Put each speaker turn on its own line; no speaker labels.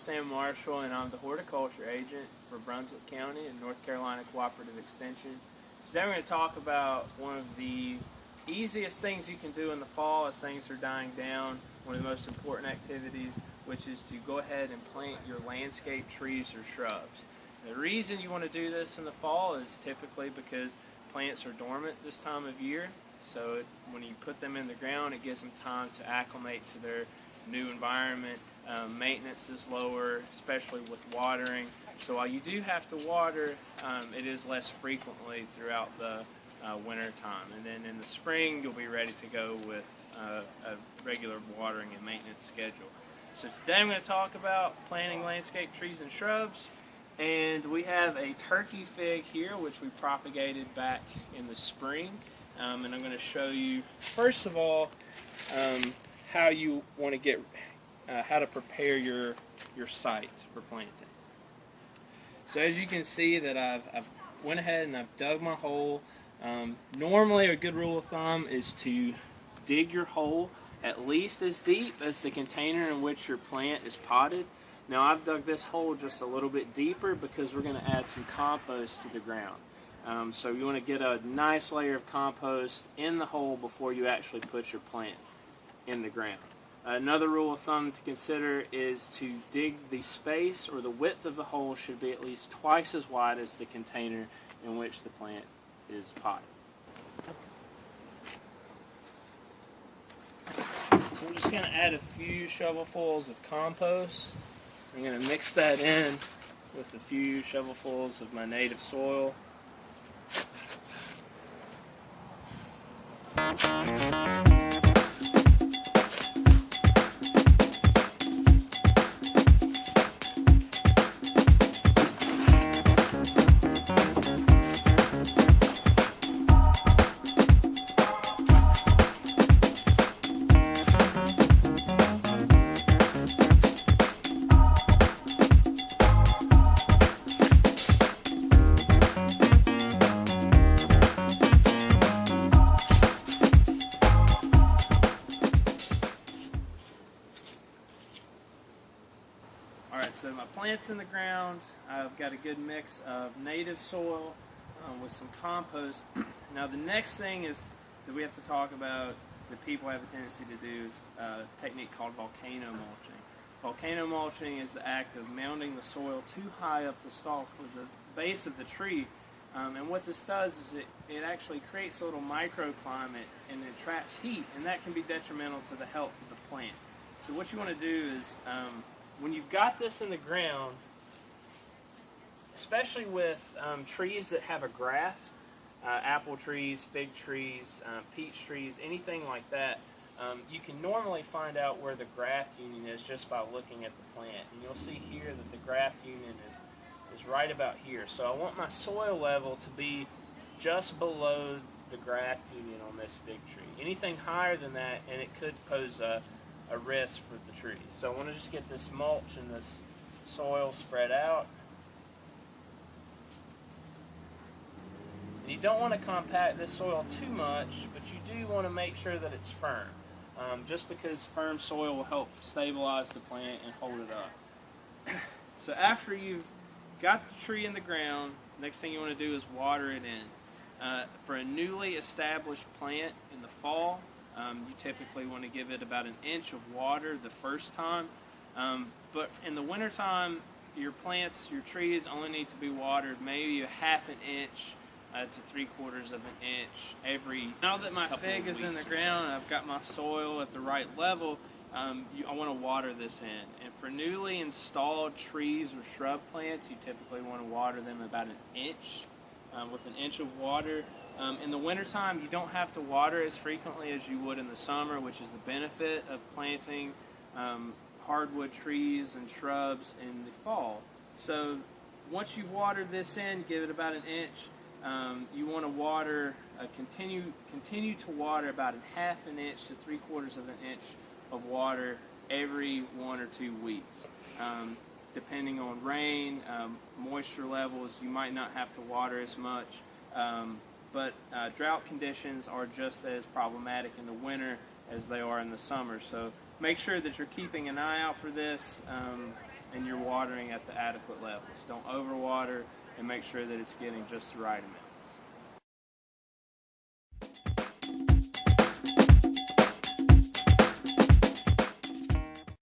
Sam Marshall, and I'm the horticulture agent for Brunswick County and North Carolina Cooperative Extension. Today we're going to talk about one of the easiest things you can do in the fall as things are dying down, one of the most important activities, which is to go ahead and plant your landscape trees or shrubs. The reason you want to do this in the fall is typically because plants are dormant this time of year, so when you put them in the ground, it gives them time to acclimate to their new environment. Maintenance is lower, especially with watering. So while you do have to water, it is less frequently throughout the winter time. And then in the spring, you'll be ready to go with a regular watering and maintenance schedule. So today I'm going to talk about planting landscape trees and shrubs. And we have a turkey fig here, which we propagated back in the spring. And I'm going to show you, first of all, how you want to get how to prepare your site for planting. So as you can see that I've went ahead and I've dug my hole. Normally a good rule of thumb is to dig your hole at least as deep as the container in which your plant is potted. Now I've dug this hole just a little bit deeper because we're going to add some compost to the ground. So you want to get a nice layer of compost in the hole before you actually put your plant in the ground. Another rule of thumb to consider is to dig the space, or the width of the hole should be at least twice as wide as the container in which the plant is potted. So we're just going to add a few shovelfuls of compost. I'm going to mix that in with a few shovelfuls of my native soil. Alright, so my plant's in the ground. I've got a good mix of native soil with some compost. Now the next thing is that we have to talk about that people have a tendency to do is a technique called volcano mulching. Volcano mulching is the act of mounding the soil too high up the stalk with the base of the tree. And what this does is it actually creates a little microclimate and it traps heat, and that can be detrimental to the health of the plant. So what you want to do is when you've got this in the ground, especially with trees that have a graft, apple trees, fig trees, peach trees, anything like that, you can normally find out where the graft union is just by looking at the plant. And you'll see here that the graft union is right about here. So I want my soil level to be just below the graft union on this fig tree. Anything higher than that, and it could pose a risk for the tree. So I want to just get this mulch and this soil spread out. And you don't want to compact this soil too much, but you do want to make sure that it's firm. Just because firm soil will help stabilize the plant and hold it up. So after you've got the tree in the ground, next thing you want to do is water it in. For a newly established plant in the fall, you typically want to give it about an inch of water the first time, but in the wintertime, your plants, your trees only need to be watered maybe a half an inch to 3/4 of an inch every. Now that my fig is in the ground and I've got my soil at the right level, I want to water this in. And for newly installed trees or shrub plants, you typically want to water them about an inch, with an inch of water. In the wintertime, you don't have to water as frequently as you would in the summer, which is the benefit of planting hardwood trees and shrubs in the fall. So once you've watered this in, give it about an inch. You want to water, continue to water about a half an inch to 3/4 of an inch of water every 1 or 2 weeks. Depending on rain, moisture levels, you might not have to water as much. But drought conditions are just as problematic in the winter as they are in the summer. So make sure that you're keeping an eye out for this. and you're watering at the adequate levels. Don't overwater, and make sure that it's getting just the right amount.